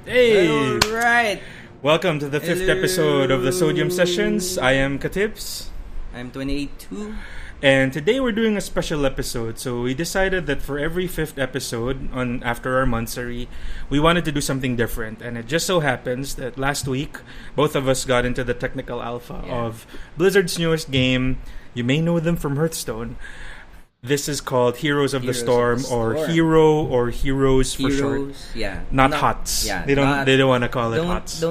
Hey! Alright! Welcome to the fifth episode of the Sodium Sessions. I am Katips. I'm 28-2. And today we're doing a special episode. So we decided that for every fifth episode after our monthsary, we wanted to do something different. And it just so happens that last week, both of us got into the technical alpha of Blizzard's newest game. You may know them from Hearthstone. This is called Heroes of the Storm, or Hero or Heroes for short. Yeah. Not HOTS. Yeah, they don't want to call it HOTS.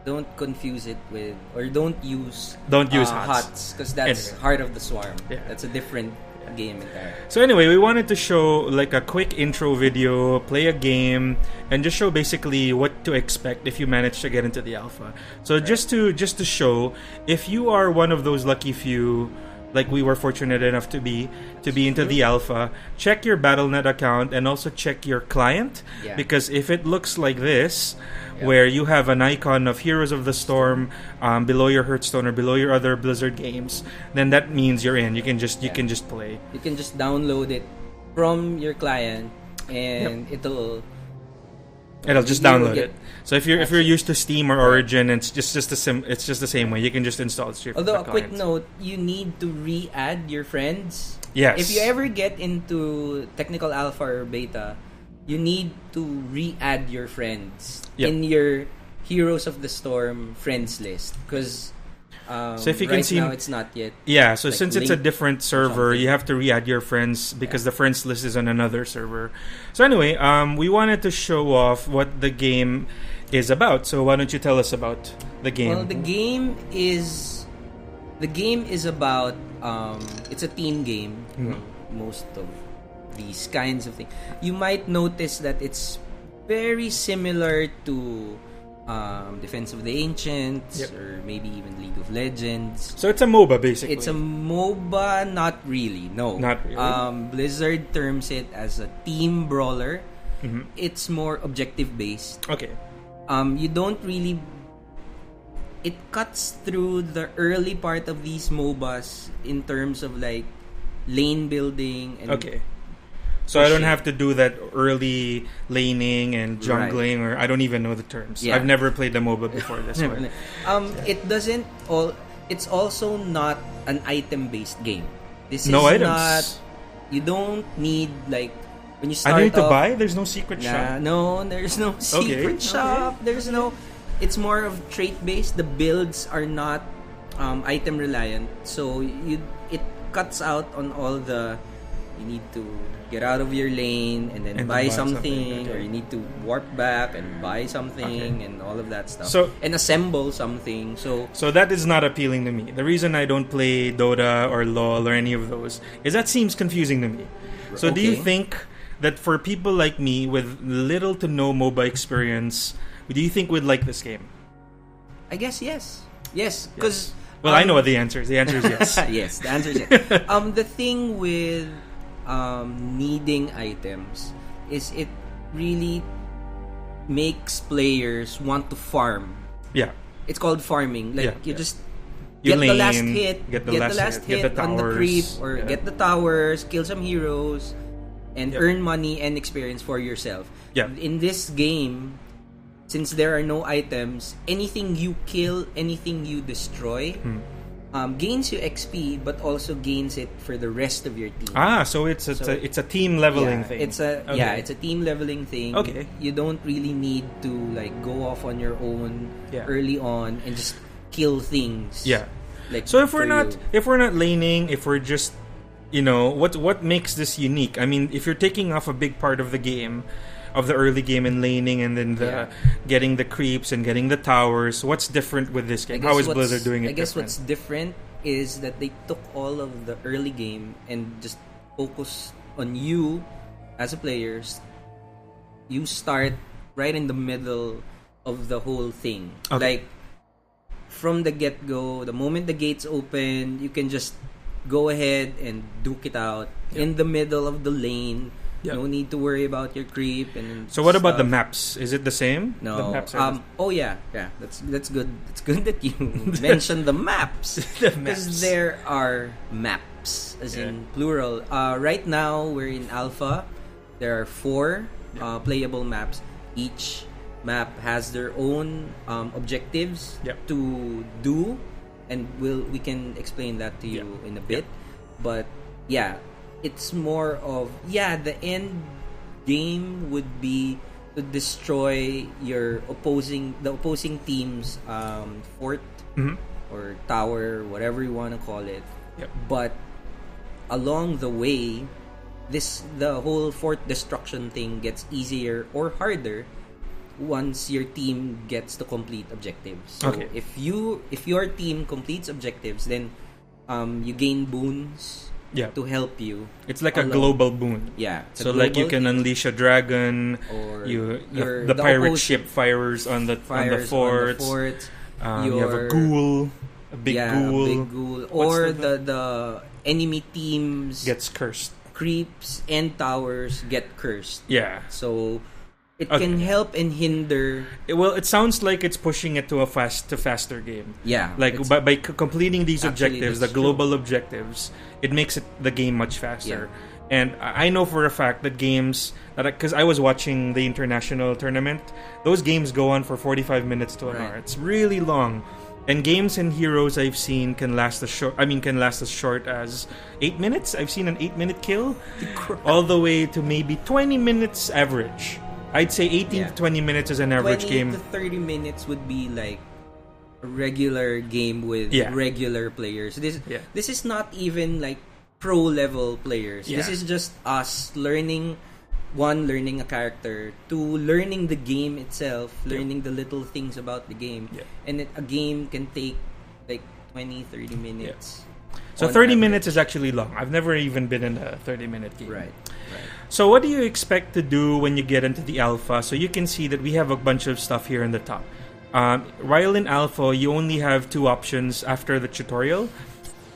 Don't confuse it with, or don't use HOTS because that's anyway. Heart of the Swarm. Yeah. That's a different game entirely. So anyway, we wanted to show like a quick intro video, play a game, and just show basically what to expect if you manage to get into the alpha. So just to show, if you are one of those lucky few, like we were fortunate enough to be into the alpha, check your Battle.net account and also check your client, because if it looks like this, where you have an icon of Heroes of the Storm below your Hearthstone or below your other Blizzard games, then that means you're in. You can just play. You can just download it from your client, and it'll just download it. So if you're used to Steam or Origin, it's just the same way. You can just install it straight from the Although a quick client. note, you need to re-add your friends. Yes. If you ever get into technical alpha or beta, you need to re-add your friends in your Heroes of the Storm friends list, because so if you right can see, now it's not yet. Yeah, so like since it's a different server, something. you have to re-add your friends because the friends list is on another server. So anyway, we wanted to show off what the game is about. So why don't you tell us about the game? Well, the game is about it's a team game. Most of these kinds of things, you might notice that it's very similar to Defense of the Ancients, or maybe even League of Legends. So it's a MOBA basically. It's a MOBA, not really. No, not really. Blizzard terms it as a team brawler. It's more objective based. Okay. You don't really. It cuts through the early part of these MOBAs in terms of like lane building and So I don't have to do that early laning and jungling, or I don't even know the terms. I've never played the MOBA before this one. It doesn't it's also not an item-based game. This no is items. not. You don't need like when you start. I don't need to off, buy. There's no secret shop. No, there's no secret shop. There's no. It's more of trait-based. The builds are not item reliant, so it cuts out on all the. You need to get out of your lane and then buy something. Or you need to warp back and buy something and all of that stuff. And assemble something. So that is not appealing to me. The reason I don't play Dota or LoL or any of those is that seems confusing to me. So do you think that for people like me with little to no MOBA experience, do you think we'd like this game? I guess yes. Yes, because well, I know what the answer is. The answer is yes. Yes, the answer is yes. The thing with needing items is it really makes players want to farm. Yeah. It's called farming. Like you just get the last hit, get the last hit on the creep, or get the towers, kill some heroes, and earn money and experience for yourself. Yeah. In this game, since there are no items, anything you kill, anything you destroy, gains you XP, but also gains it for the rest of your team. So it's a team leveling thing. It's a team leveling thing. Okay. You don't really need to like go off on your own early on and just kill things. Yeah. Like, so if we're not laning, if we're just what makes this unique? I mean, if you're taking off a big part of the game, of the early game and laning, and then getting the creeps and getting the towers, what's different with this game? How is Blizzard doing it? I guess what's different is that they took all of the early game and just focus on you as a player. You start right in the middle of the whole thing. Like from the get-go, the moment the gates open, you can just go ahead and duke it out in the middle of the lane. No need to worry about your creep and so what about the maps? Is it the same? No. The maps That's good. It's good that you mentioned the maps. Because there are maps, as in plural. Right now we're in alpha. There are 4 playable maps. Each map has their own objectives to do, and we can explain that to you in a bit. But yeah, it's more of the end game would be to destroy the opposing team's fort or tower, whatever you want to call it. But along the way, the whole fort destruction thing gets easier or harder once your team gets to complete objectives. So if your team completes objectives, then you gain boons to help you. It's like a global boon. Yeah. So like you can unleash a dragon, or the pirate ship fires on the forts. You have a ghoul, a big ghoul. Or the enemy teams gets cursed. Creeps and towers get cursed. Yeah. So it can help and hinder. Well, it sounds like it's pushing it to a faster game. Yeah. Like by completing these objectives, the global objectives, it makes the game much faster. Yeah. And I know for a fact that games, because I was watching the international tournament, those games go on for 45 minutes to an hour. It's really long. And games and heroes I've seen can last as short as 8 minutes. I've seen an 8-minute kill, all the way to maybe 20 minutes average. I'd say 18 to 20 minutes is an average game. 20 to 30 minutes would be like a regular game with regular players. This is not even like pro level players. This is just us learning a character, to learning the game itself, learning the little things about the game. And a game can take like 20-30 minutes. So 30 minutes is actually long. I've never even been in a 30-minute game. Right. So what do you expect to do when you get into the alpha? So you can see that we have a bunch of stuff here in the top. While in alpha, you only have 2 options after the tutorial.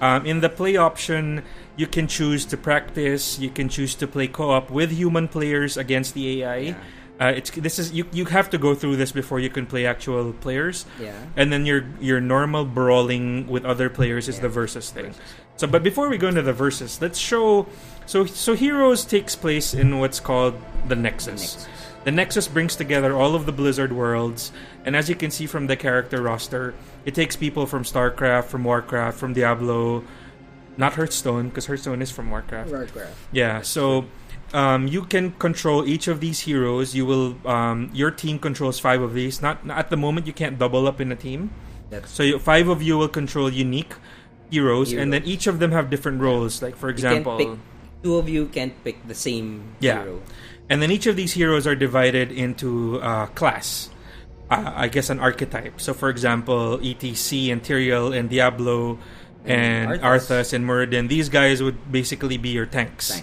In the play option, you can choose to practice. You can choose to play co-op with human players against the AI. You have to go through this before you can play actual players. And then your normal brawling with other players is the versus thing. So, but before we go into the versus, let's show. So Heroes takes place in what's called the Nexus. The Nexus brings together all of the Blizzard worlds, and as you can see from the character roster, it takes people from StarCraft, from Warcraft, from Diablo, not Hearthstone, because Hearthstone is from Warcraft. Yeah, so you can control each of these heroes. You will your team controls 5 of these. Not at the moment, you can't double up in a team. So 5 of you will control unique heroes, and then each of them have different roles. Like for example, 2 of you can't pick the same hero. And then each of these heroes are divided into class. I guess an archetype. So for example, ETC and Tyrael and Diablo and Arthas and Muradin, these guys would basically be your tanks.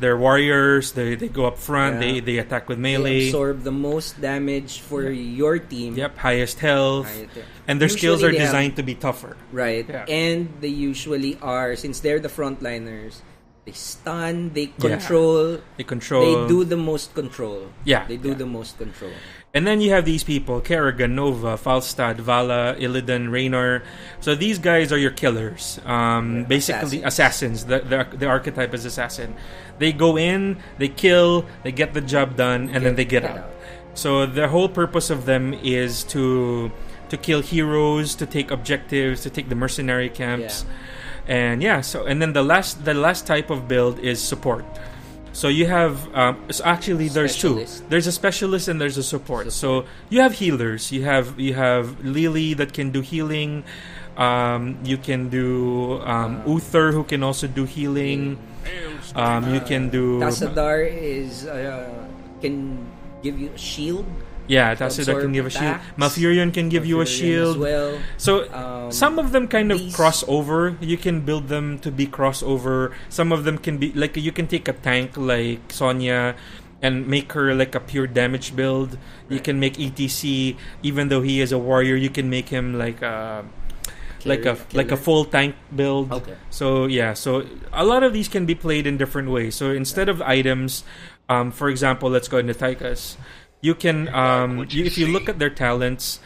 They're warriors. They go up front. They attack with melee. They absorb the most damage for your team. Highest health. And their skills are designed to be tougher. Right. And they usually are, since they're the frontliners, they stun, they control. They do the most control. They do the most control. And then you have these people: Kerrigan, Nova, Falstad, Vala, Illidan, Raynor. So these guys are your killers. Basically, assassins. The archetype is assassin. They go in, they kill, they get the job done, and then they get out. So the whole purpose of them is to kill heroes, to take objectives, to take the mercenary camps. And and then the last type of build is support. So you have so actually there's 2. There's a specialist and there's a support. So you have healers. You have Lily that can do healing. You can do Uther, who can also do healing. You can do Tassadar can give you a shield. Tassadar can give a shield. Malfurion can give you a shield. Well. So some of them kind of cross over. You can build them to be crossover. Some of them can be like, you can take a tank like Sonya and make her like a pure damage build. You can make ETC, even though he is a warrior, you can make him like a full tank build. So so a lot of these can be played in different ways. So instead of items, for example, let's go into Tychus. You can, if you look at their talents,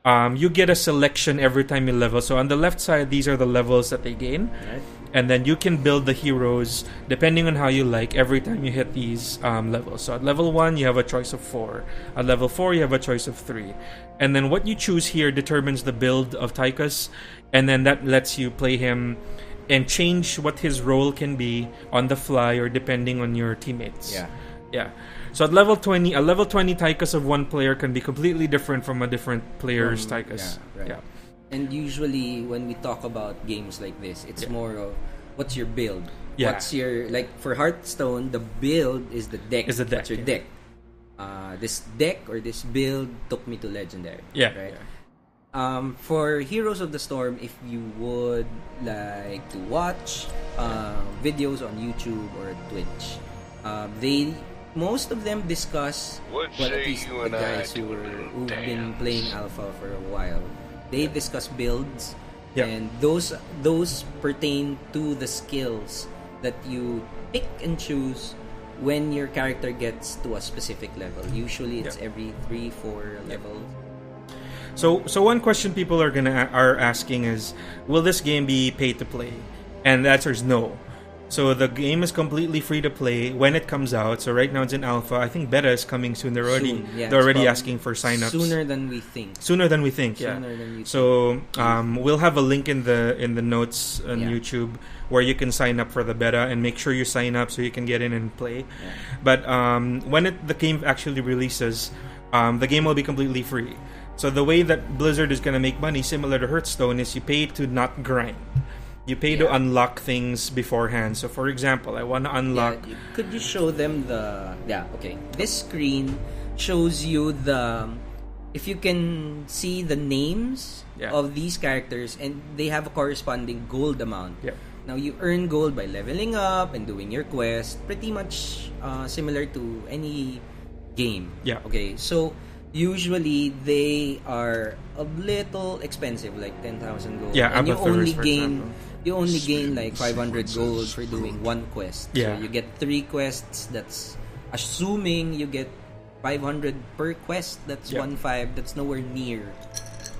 you get a selection every time you level. So on the left side, these are the levels that they gain. and then you can build the heroes depending on how you like every time you hit these levels. So at level 1 you have a choice of 4, at level 4 you have a choice of 3, and then what you choose here determines the build of Tychus, and then that lets you play him and change what his role can be on the fly or depending on your teammates. Yeah. So at level 20, a level 20 Tychus of one player can be completely different from a different player's Tychus. Yeah. And usually when we talk about games like this, it's more of what's your build? Yeah. What's your, like for Hearthstone, the build is the deck. Is the deck. What's your deck? This deck or this build took me to Legendary. Yeah. Right? For Heroes of the Storm, if you would like to watch videos on YouTube or Twitch, most of them discuss, at least the guys who've been playing Alpha for a while, they discuss builds, and those pertain to the skills that you pick and choose when your character gets to a specific level. Usually it's every 3-4 levels. So one question people are asking is, will this game be pay to play? And the answer is no. So the game is completely free to play when it comes out. So right now it's in alpha. I think beta is coming soon. They're already asking for signups. Sooner than we think. Sooner than we think. Yeah. So we'll have a link in the notes on YouTube where you can sign up for the beta, and make sure you sign up so you can get in and play. Yeah. But when the game actually releases, the game will be completely free. So the way that Blizzard is going to make money, similar to Hearthstone, is you pay to not grind. You pay to unlock things beforehand. So, for example, I want to unlock... Could you show them the... Yeah, okay. This screen shows you the... If you can see the names of these characters, and they have a corresponding gold amount. Yeah. Now, you earn gold by leveling up and doing your quest. Pretty much similar to any game. Yeah. Okay, so... Usually, they are a little expensive, like 10,000 gold. Yeah, and you only gain like 500 gold for doing one quest. Yeah. So you get 3 quests. That's assuming you get 500 per quest. That's 1/5. That's nowhere near,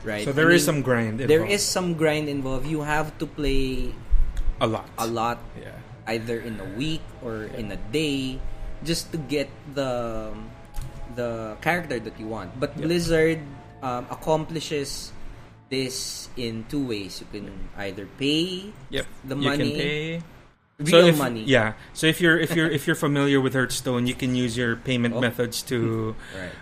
right? So there is some grind involved. There is some grind involved. You have to play a lot. Yeah. Either in a week or in a day, just to get the character that you want. But Blizzard accomplishes this in 2 ways. You can either pay the money, you can pay real money. Yeah. So if you're familiar with Hearthstone, you can use your payment methods to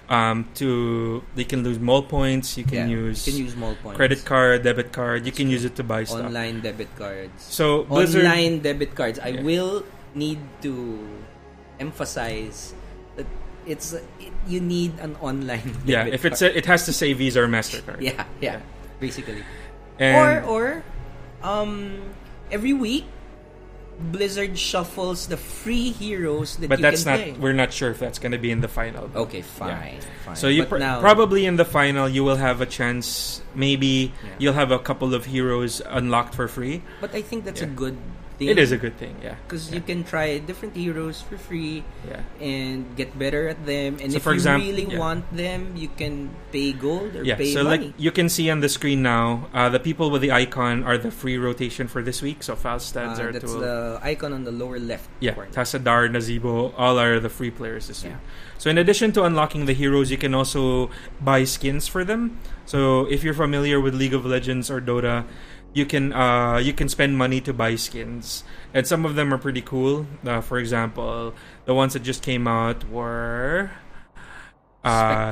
you can lose mall points. You can use mall points, credit card, debit card. You can use it to buy stuff. Online debit cards. So Blizzard, online debit cards. I will need to emphasize that you need an online debit if it has to say Visa or MasterCard. Yeah. Basically. And or every week Blizzard shuffles the free heroes that you can play. We're not sure if that's going to be in the final. Okay, fine. So you probably in the final you will have a chance. Maybe you'll have a couple of heroes unlocked for free. But I think that's a good thing. It is a good thing, because you can try different heroes for free, and get better at them. And so if you really want them, you can pay gold or pay money. Like you can see on the screen now, the people with the icon are the free rotation for this week. So Falstad, Zeratul. That's the icon on the lower left corner. Tassadar, Nazeebo, all are the free players this week. So in addition to unlocking the heroes, you can also buy skins for them. So if you're familiar with League of Legends or Dota, you can spend money to buy skins, and some of them are pretty cool. For example, the ones that just came out were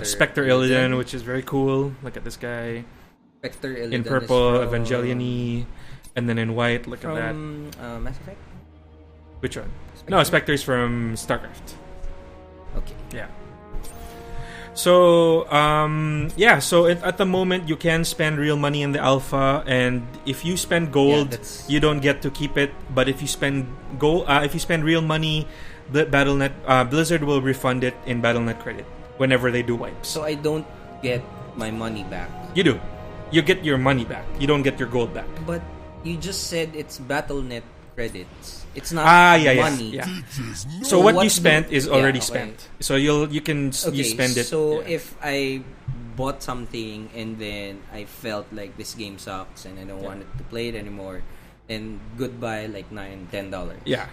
Spectre Illidan, which is very cool. Look at this guy. Spectre Illidan in purple, Evangelion-y, and then in white. Look at that. Mass Effect. Which one? No, Spectre's from StarCraft. Okay. Yeah. So, so at the moment, you can spend real money in the alpha, and if you spend gold, you don't get to keep it. But if you spend real money, the Battle.net, Blizzard will refund it in Battle.net credit whenever they do wipes. So I don't get my money back. You do. You get your money back. You don't get your gold back. But you just said it's Battle.net credits. It's not money. Yeah. So what you spent is already spent. So you spend it. So if I bought something and then I felt like this game sucks and I don't want to play it anymore, and goodbye like $9-10. Yeah.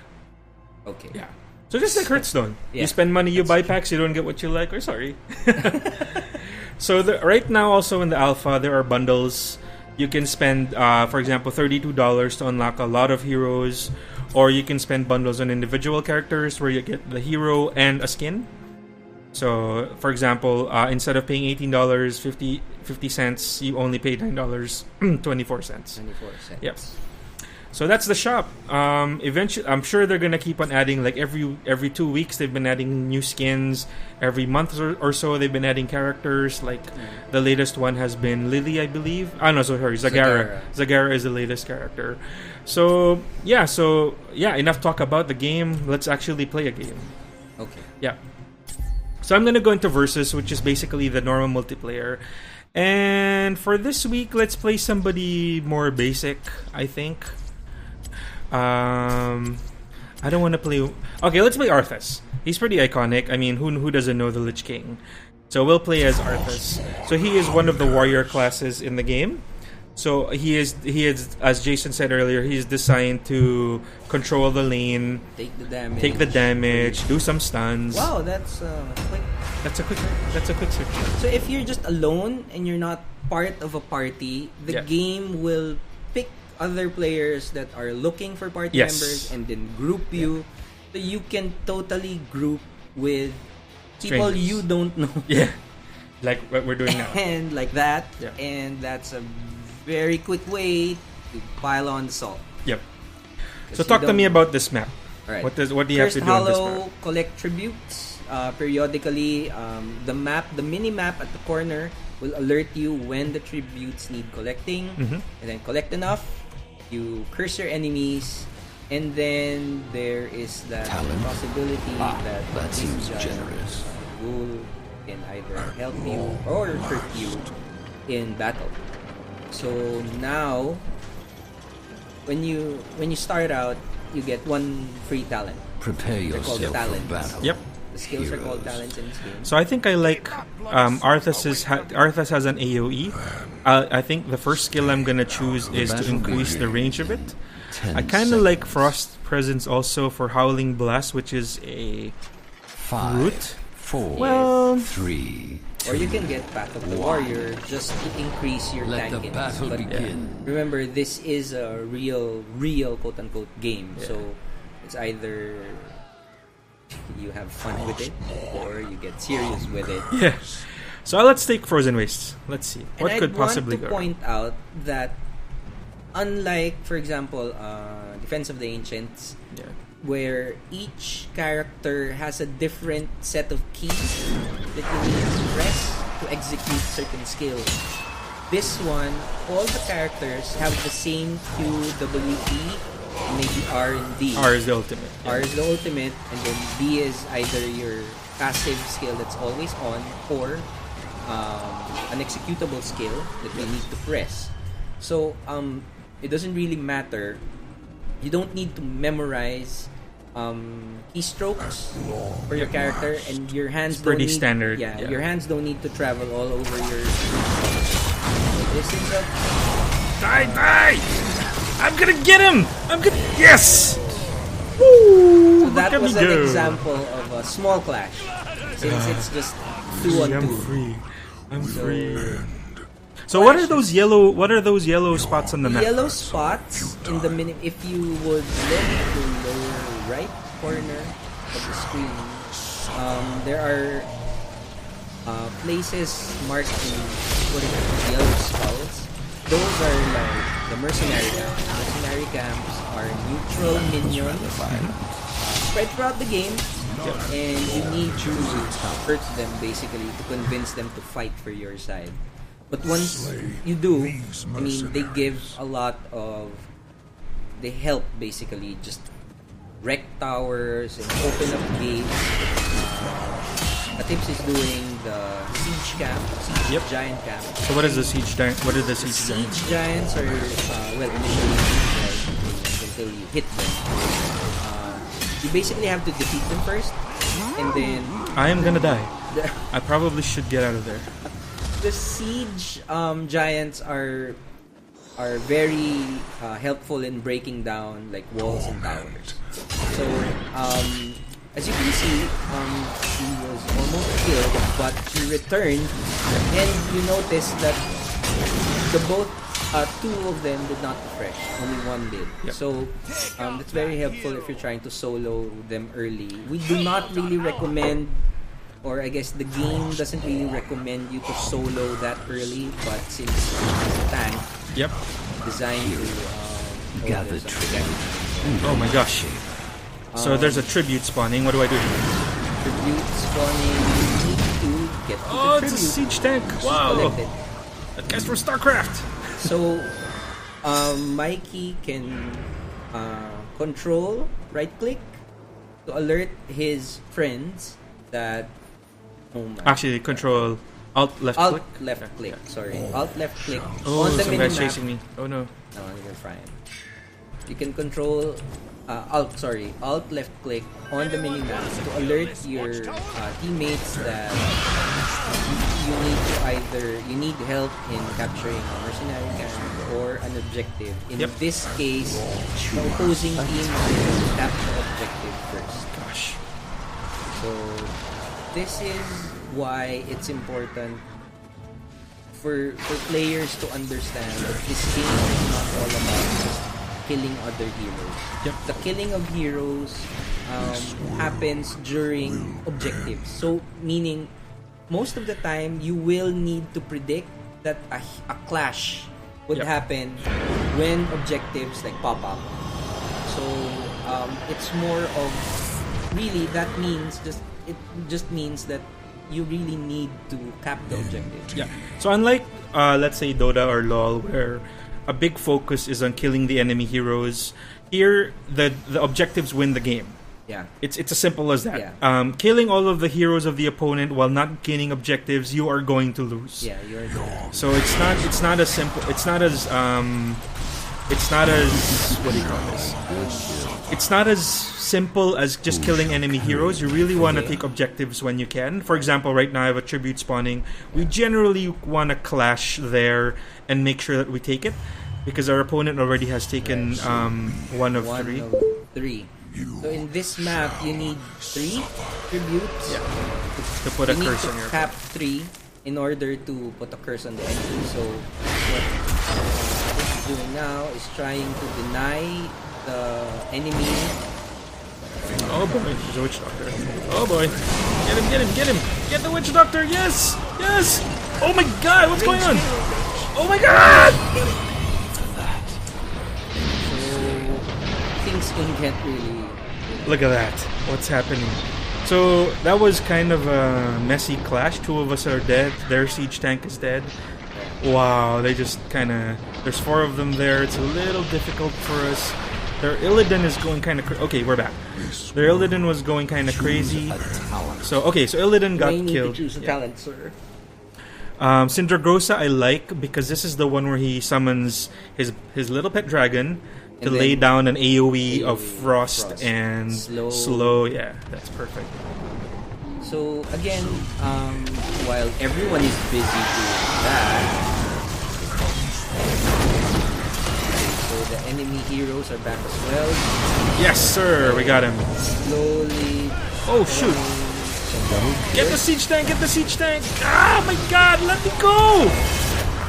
Okay. Yeah. So just like Hearthstone. Yeah, you spend money, you buy packs, you don't get what you like, or sorry. So right now also in the alpha, there are bundles. You can spend, for example, $32 to unlock a lot of heroes. Or you can spend bundles on individual characters where you get the hero and a skin. So, for example, instead of paying $18, 50 cents, you only pay $9, 24 cents. 24 cents. Yep. So that's the shop. Eventually, I'm sure they're gonna keep on adding. Like every 2 weeks, they've been adding new skins. Every month or so, they've been adding characters. Like the latest one has been Lily, I believe. Ah, no, sorry, Zagara. Zagara is the latest character. So yeah. Enough talk about the game. Let's actually play a game. Okay. Yeah. So I'm gonna go into Versus, which is basically the normal multiplayer. And for this week, let's play somebody more basic, I think. I don't want to play... Okay, let's play Arthas. He's pretty iconic. I mean, who doesn't know the Lich King? So we'll play as Arthas. So he is one of the warrior classes in the game. So he is, as Jason said earlier, he's designed to control the lane, take the damage, do some stuns. Wow, that's quick. That's a quick switch. So if you're just alone and you're not part of a party, the game will pick other players that are looking for party members and then group you. So you can totally group with people strangers you don't know. Yeah. Like what we're doing now. And like that. Yeah. And that's a very quick way to pile on the salt. Yep. So talk to me about this map. Right. What do you have to do on this map? Collect tributes. Periodically, the mini map at the corner will alert you when the tributes need collecting, and then collect enough. You curse your enemies, and then there is that possibility that seems generous. Will can either help you or hurt you in battle. So now, when you start out, you get one free talent. Prepare yourself for battle. Yep. The skills are called talents in this game. So I think I like Arthas has an AoE. I think the first skill I'm gonna choose is to increase the range of it. I kind of like Frost Presence also for Howling Blast, which is a 5, root. 4, 3. Or you can get Path of the Warrior just to increase your Let the tankiness. battle But begin. remember, this is a real quote-unquote game. So it's either you have fun with it or you get serious with it. Yeah. So let's take Frozen Wastes. Let's see what could possibly go. go. I want to point out that unlike, for example, Defense of the Ancients, where each character has a different set of keys that you need to press to execute certain skills. This one, all the characters have the same Q, W, E, maybe R and D. R is the ultimate. R is the ultimate, and then D is either your passive skill that's always on, or an executable skill that you need to press. So it doesn't really matter. You don't need to memorize keystrokes for your character, and your hands It's pretty don't need, standard. Your hands don't need to travel all over your distance of. Die! I'm gonna get him! Yes! Woo! So that was an example of a small clash, since it's just 2-on-2. I'm free. So what are those yellow? What are those yellow spots on the map? Yellow spots in the mini. If you would look at the lower right corner of the screen, there are places marked in yellow skulls. Those are like the mercenary camps. Mercenary camps are neutral minions spread throughout the game, and you need to hurt them basically to convince them to fight for your side. But once you do, I mean, they give a lot of... They help, basically, just wreck towers and open up gates. Katips is doing the siege camp, giant camp. So what is the siege giant? What are the siege giants? Siege giants are, initially until you hit them. You basically have to defeat them first, and then... I am gonna die. I probably should get out of there. The siege giants are are very helpful in breaking down like walls and towers. So as you can see, he was almost killed, but he returned, and you notice that two of them did not refresh, only one did. Yep. So that's very helpful if you're trying to solo them early. We do not really recommend, or I guess the game doesn't really recommend you to solo that early, but since it's a tank, designed to gather oh my gosh. So there's a tribute spawning. What do I do? Tribute spawning, you need to get to the it's a tribute. siege tank. Wow. That guy's from StarCraft. So Mikey can control right click to alert his friends that actually control alt left click. Sorry, alt left click Oh, on the some guy's minimap. chasing me. Oh no. No, you're fine. You can control alt left click on the minimap to alert your teammates that you need help in capturing a mercenary camp or an objective. In this case, the opposing team will tap the objective first. Gosh. So this is why it's important for players to understand that this game is not all about just killing other heroes. The killing of heroes happens during objectives. So meaning most of the time you will need to predict that a clash would happen when objectives like pop up. So it's more of really that means it just means that you really need to cap the objective. Yeah. So unlike let's say Dota or LoL, where a big focus is on killing the enemy heroes, here the objectives win the game. Yeah. It's as simple as that. Yeah. Killing all of the heroes of the opponent while not gaining objectives, you are going to lose. Yeah, you are going. So it's not as simple. It's not as what do you call this? It's not as simple as just killing enemy heroes. You really want to take objectives when you can. For example, right now I have a tribute spawning. We generally want to clash there and make sure that we take it because our opponent already has taken one of three. So in this map, you need 3 tributes to put a curse on your cap 3 in order to put a curse on the enemy. So what he's doing now is trying to deny the enemy. Oh boy, there's a witch doctor. Oh boy. Get him. Get the witch doctor. Yes. Oh my god, what's going on? Oh my god! So things can get really... Look at that. What's happening? So that was kind of a messy clash. 2 of us are dead. Their siege tank is dead. Wow, they just kind of... There's 4 of them there. It's a little difficult for us. Their Illidan is going kind of... Okay, we're back. Their Illidan was going kind of crazy. So Illidan got killed. Choose a talent, sir. Syndragosa I like because this is the one where he summons his little pet dragon to lay down an AoE of frost and slow. Yeah, that's perfect. So again, while everyone is busy doing that, so the enemy heroes are back as well. Yes, sir, we got him. Slowly. Oh shoot! Get the siege tank! Get the siege tank! Ah, my God! Let me go!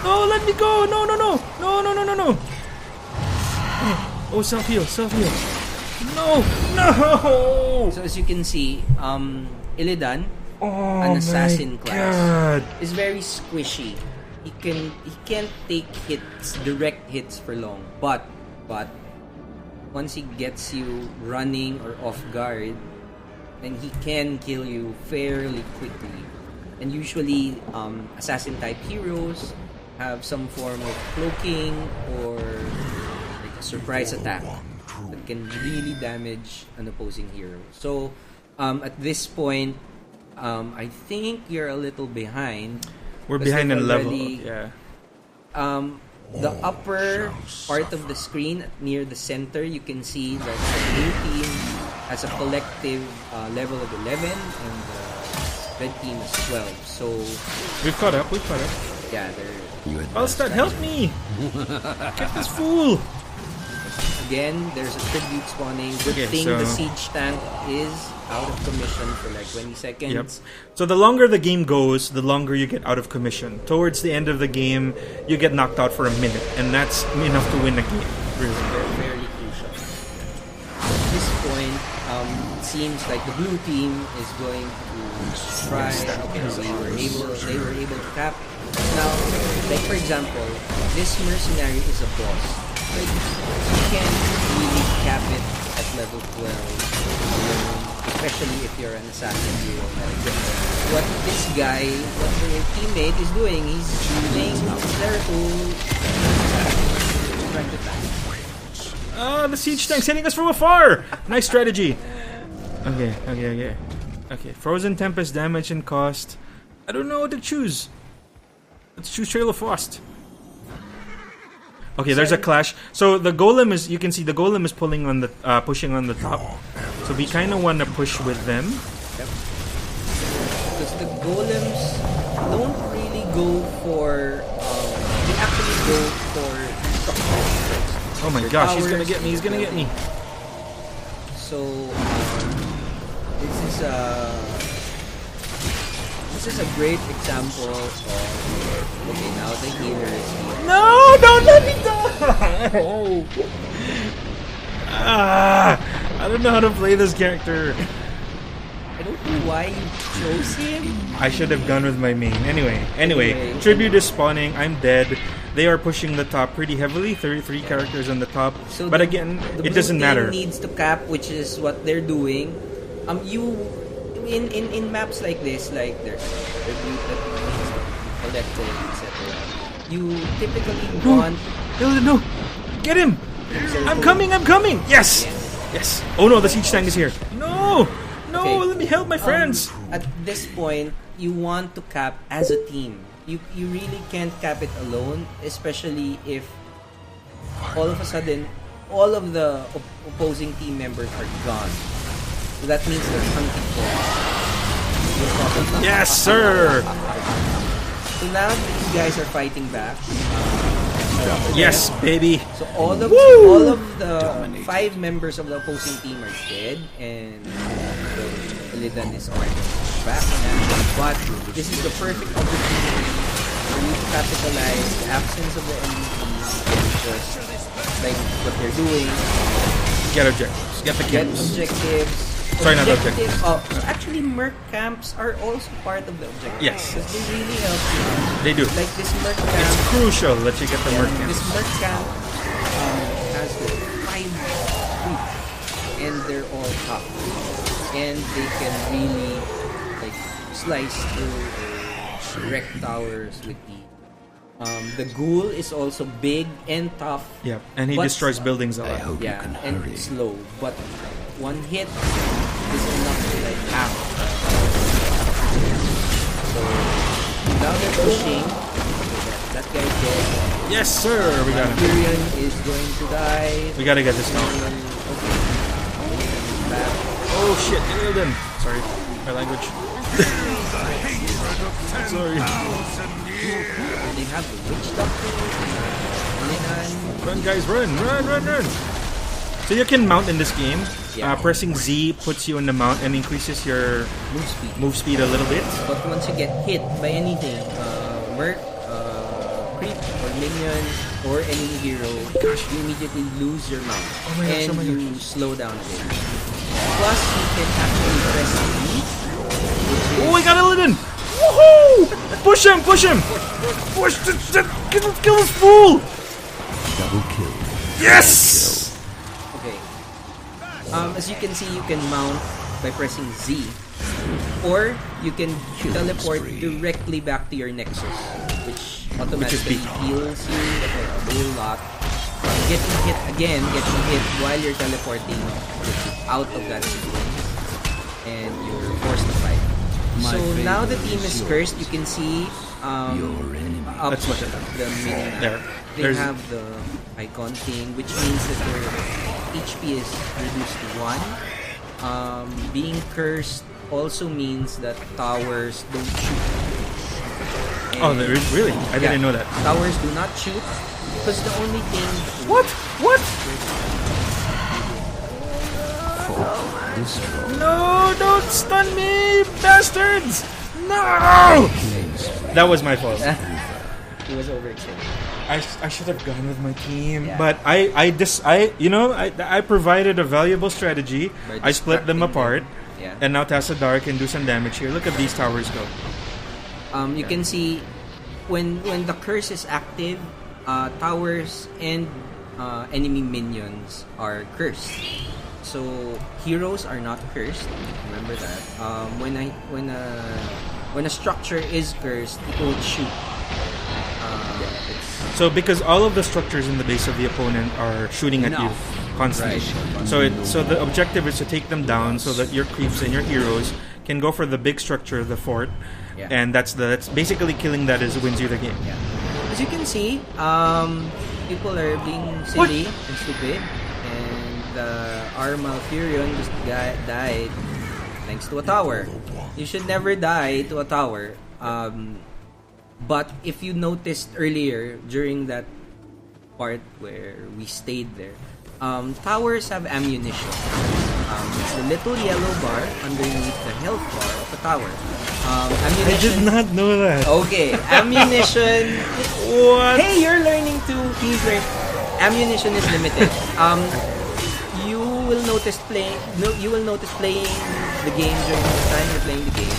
No, let me go! No! Oh, self heal! No! So as you can see, Illidan, an assassin class, is very squishy. He can't take direct hits for long. But once he gets you running or off guard, then he can kill you fairly quickly. And usually, assassin type heroes have some form of cloaking or like a surprise attack that can really damage an opposing hero. So at this point, I think you're a little behind. We're behind in level. Yeah. The upper part of the screen near the center, you can see that the blue team has a collective level of 11 and the red team is 12. So we've caught up. Yeah, they're... Alstad, help me! Get this fool! Again, there's a tribute spawning. Good thing the siege tank is out of commission for like 20 seconds. Yep. So the longer the game goes, the longer you get out of commission. Towards the end of the game, you get knocked out for a minute, and that's enough to win a game. Really. They're fairly crucial. At this point, it seems like the blue team is going to try. They were able to cap. Now, like for example, this mercenary is a boss. Like, you can really cap it at level 12, especially if you're an assassin hero. What this guy, what your teammate is doing, he's shooting there to the siege tank's hitting us from afar! Nice strategy. Okay. Frozen Tempest damage and cost. I don't know what to choose. Let's choose Trail of Frost. Okay, there's a clash. So the golem is, you can see the golem is pulling on the, pushing on the top. So we kind of want to push with them. Yep. Because the golems don't really go for, they actually go for structures. Oh my gosh, he's gonna get me, he's gonna get me. So, this is a great example of, okay, now the healer is here. No, don't let me die! I don't know how to play this character. I don't know why you chose him. I should have gone with my main. Anyway, tribute is spawning. I'm dead. They are pushing the top pretty heavily. 33 characters on the top. So but again, it doesn't matter. Needs to cap, which is what they're doing. In maps like this, like there's tribute that needs to be collected, etc. You typically want... No! Get him! I'm coming! Yes! Oh no, the siege tank is here. No! Okay. Let me help my friends! At this point, you want to cap as a team. You really can't cap it alone, especially if all of a sudden, all of the opposing team members are gone. So that means they're hunting for us. Yes, sir! So now these guys are fighting back. Yes, baby! So all of the 5 members of the opposing team are dead, and Illidan is already back in action. But this is the perfect opportunity for you to capitalize the absence of the enemy team and just like what they're doing. Get objectives. Get the kills. Objectives. Sorry, not objectives. So actually, merc camps are also part of the objectives. Yes. Because they really help you. They do. Like this merc camp. It's crucial that you get the merc camp. This merc camp has 5 groups, and they're all top. And they can really like slice through wreck towers with the ghoul is also big and tough. Yeah, and he destroys buildings a lot. Yeah, and slow. But one hit is enough to like half. So now they're pushing. That guy's dead. Yes, sir. We got him. Tyrion is going to die. We gotta get this down. Oh shit! Illidan. Sorry, my language. Sorry. They have the witch doctor. Run, guys! Run! So you can mount in this game. Yeah. Pressing Z puts you in the mount and increases your move speed a little bit. But once you get hit by anything, merc, creep, or minion, or any hero, you immediately lose your mount. And you slow down a bit. Plus, you can actually press Z. Oh, I got Illidan! Woohoo! Push him! Push! Kill this fool! Double kill. Yes! Okay. As you can see, you can mount by pressing Z, or you can teleport directly back to your Nexus, which automatically heals you a whole lot. Getting hit while you're teleporting gets you out of that situation, and you're forced to fight. So now the team is cursed. You can see up the mini. They have the icon thing, which means that their HP is reduced to 1. Being cursed also means that towers don't shoot. Oh, really? I didn't know that. Towers do not shoot because the only thing. What? No! Don't stun me, bastards! No! That was my fault. He was overextended. I should have gone with my team, but I provided a valuable strategy. I split them apart, and now Tassadar can do some damage here. Look at these towers go. You can see when the curse is active, towers and enemy minions are cursed. So heroes are not cursed. Remember that. When a structure is cursed, it won't shoot. So because all of the structures in the base of the opponent are shooting at you constantly, so the objective is to take them down so that your creeps and your heroes can go for the big structure, the fort, and that's basically killing that wins you the game. Yeah. As you can see, people are being silly and stupid, and our Malfurion just died thanks to a tower. You should never die to a tower. But if you noticed earlier during that part where we stayed there, towers have ammunition. It's the little yellow bar underneath the health bar of a tower. Ammunition. I did not know that. Okay, ammunition. What? Hey, you're learning too. He's learning. Ammunition is limited. You will notice playing the game during the time you're playing the game.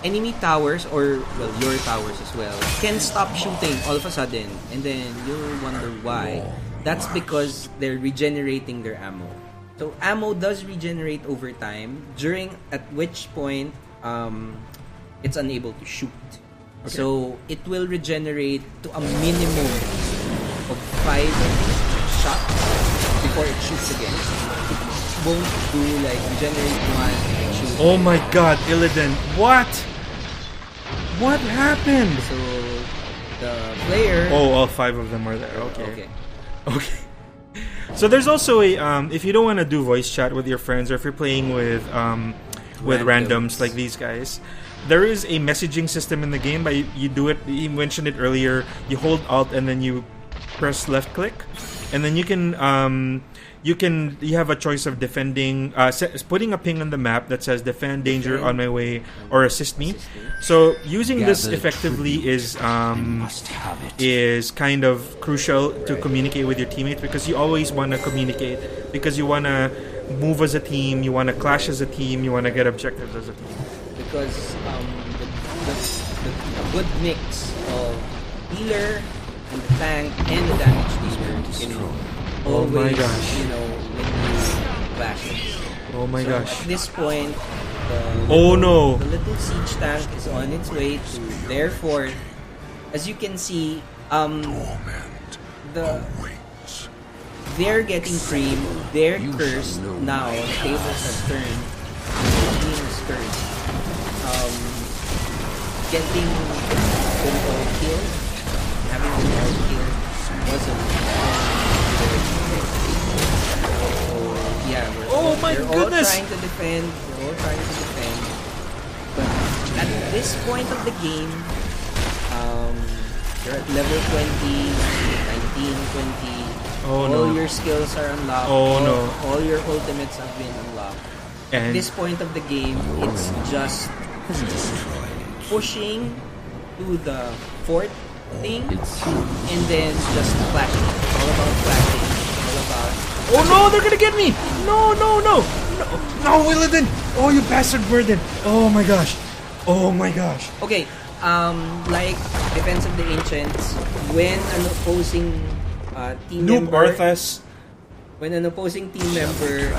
Enemy towers, or your towers as well, can stop shooting all of a sudden, and then you'll wonder why. That's because they're regenerating their ammo. So ammo does regenerate over time, at which point it's unable to shoot. Okay. So it will regenerate to a minimum of 5 shots before it shoots again. It won't do regenerate 1 and shoot. Oh my god, Illidan, what? What happened? So the player. Oh, all 5 of them are there. Okay. So there's also a if you don't want to do voice chat with your friends, or if you're playing with randoms like these guys, there is a messaging system in the game. But you do it. You mentioned it earlier. You hold Alt and then you press left click, and then you have a choice of defending, putting a ping on the map that says defend, danger, on my way, or assist me. So using this effectively is kind of crucial to communicate with your teammates, because you always want to communicate, because you want to move as a team, you want to clash as a team, you want to get objectives as a team. Because the good mix of healer and the tank and the damage dealer, always, oh my gosh. When you clashes. Oh my gosh. At this point, the little siege tank is on its way to their fort. As you can see, they're getting cream. They're cursed now. Tables have turned. The team is cursed. Getting them all killed, having them all killed wasn't. We're all trying to defend. But at this point of the game, you're at level 20, 19, 20. All your skills are unlocked. All your ultimates have been unlocked. And at this point of the game, it's just pushing to the fort thing, and then just flashing. It's all about flashing. All about. Oh no, they're gonna get me! No, Illidan! Oh, you bastard burden! Oh my gosh! Okay, like Defense of the Ancients, when an opposing team member, when an opposing team member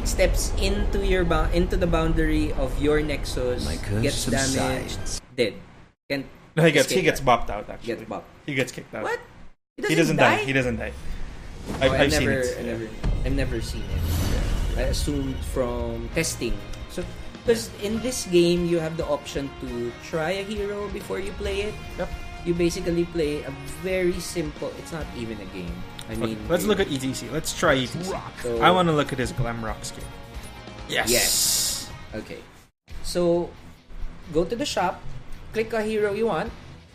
steps into the boundary of your Nexus, gets damaged, dead. He gets bopped out. Actually, he gets kicked out. What? He doesn't die. I've seen it. I've never seen it. I assumed from testing. So, because in this game, you have the option to try a hero before you play it. Yep. You basically play a very simple. It's not even a game. I mean, let's look at ETC. Let's try ETC. So, I want to look at his Glam Rock skin. Yes. Okay. So, go to the shop. click a hero you want,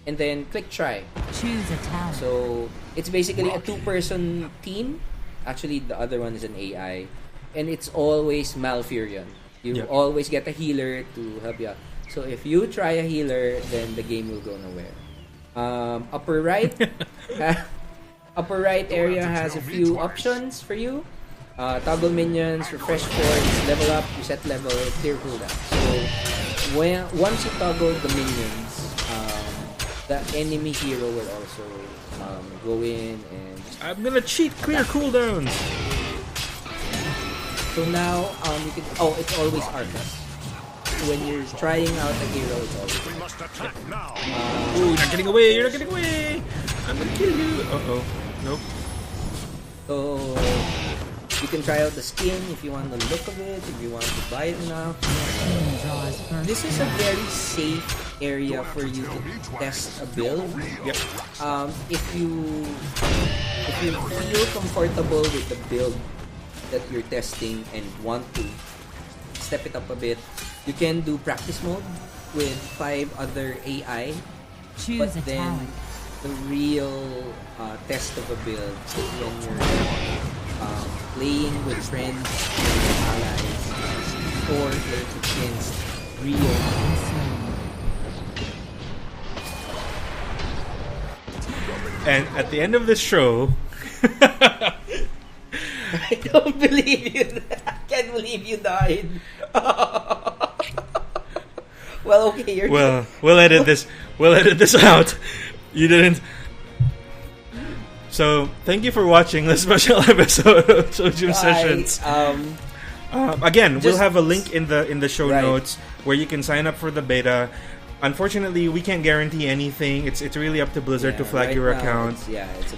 and then click try. Choose a talent. So it's basically a 2-person team. Actually, the other one is an AI, and it's always Malfurion. You always get a healer to help you out. So if you try a healer, then the game will go nowhere. Upper right, upper right area has a few options for you. Toggle minions, refresh forts, level up, reset level, clear cooldown. So once you toggle the minions, the enemy hero will also go in and... I'm gonna cheat clear cooldowns! So now, you can... Oh, it's always Arcus. When you're trying out a hero, it's always... We must attack now. Ooh, you're not getting away! You're not getting away! I'm gonna kill you! Uh-oh. Nope. So... You can try out the skin if you want the look of it, if you want to buy it enough. This is a very safe area for you to test a build. Yep. If you feel comfortable with the build that you're testing and want to step it up a bit, you can do practice mode with 5 other AI. Choose a then talent. the real test of a build is when you're playing with friends and allies or against real. And at the end of this show... I don't believe you. I can't believe you died. Well, okay, you're... Well, we'll edit this. We'll edit this out. You didn't... So, thank you for watching this special episode of Sojum Sessions. Again, we'll have a link in the show notes where you can sign up for the beta. Unfortunately, we can't guarantee anything. It's really up to Blizzard to flag your account.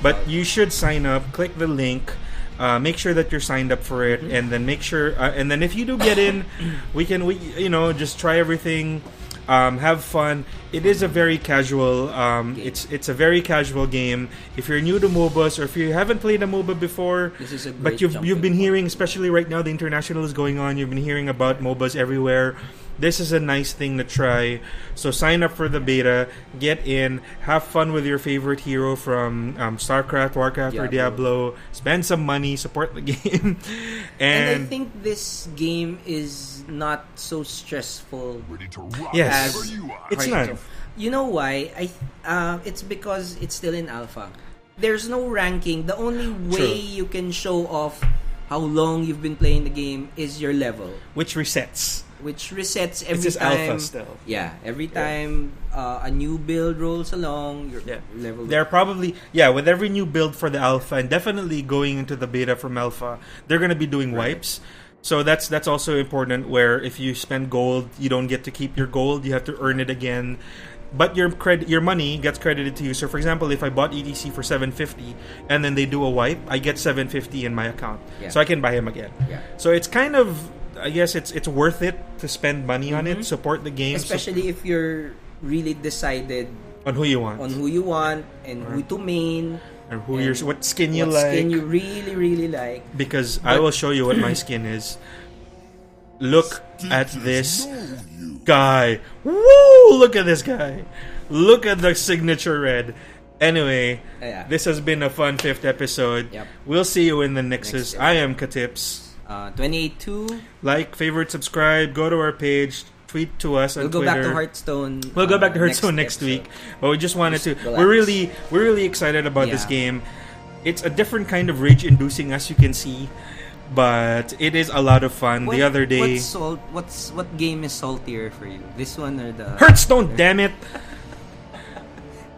But you should sign up. Click the link. Make sure that you're signed up for it, and then make sure. And then if you do get in, we just try everything. Have fun. It is a very casual. It's a very casual game. If you're new to MOBAs, or if you haven't played a MOBA before, this is a great but you've been hearing, especially right now, the international is going on. You've been hearing about MOBAs everywhere. This is a nice thing to try. So sign up for the beta, get in, have fun with your favorite hero from StarCraft, Warcraft, or Diablo. Spend some money, support the game, and I think this game is not so stressful. Yes, as it's not. You know why? It's because it's still in alpha. There's no ranking. The only way you can show off how long you've been playing the game is your level, which resets every time. Alpha still. Yeah, every time a new build rolls along, your level. They're probably with every new build for the alpha, and definitely going into the beta from alpha, they're going to be doing wipes. So that's also important. Where if you spend gold, you don't get to keep your gold; you have to earn it again. But your money gets credited to you. So, for example, if I bought ETC for $750 and then they do a wipe, I get $750 in my account, so I can buy him again. Yeah. So it's kind of, I guess it's worth it to spend money on it, support the game, especially if you're really decided on who you want, and who to main, and what skin you what like, skin you really like. Because I will show you what my skin is. Look at this guy. Woo! Look at this guy. Look at the signature red. Anyway, this has been a fun 5th episode. Yep. We'll see you in the Nexus. I am Katips. 282. Like, favorite, subscribe, go to our page, tweet to us on Twitter. We'll go back to Hearthstone. We'll go back to Hearthstone next week. But we just wanted to... We're really excited about this game. It's a different kind of rage-inducing, as you can see. But it is a lot of fun. The other day... What game is saltier for you? This one or the... Hearthstone, damn it!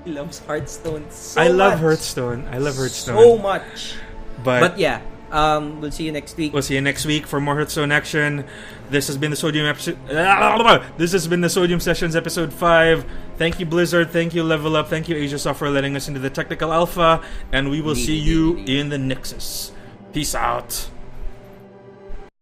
He loves Hearthstone so much. I love Hearthstone. So much. But yeah, we'll see you next week. We'll see you next week for more Hearthstone action. This has been the Sodium episode. This has been the Sodium Sessions episode 5. Thank you, Blizzard. Thank you, Level Up. Thank you, Asiasoft, for letting us into the technical alpha. And we will see you in the Nexus. Peace out.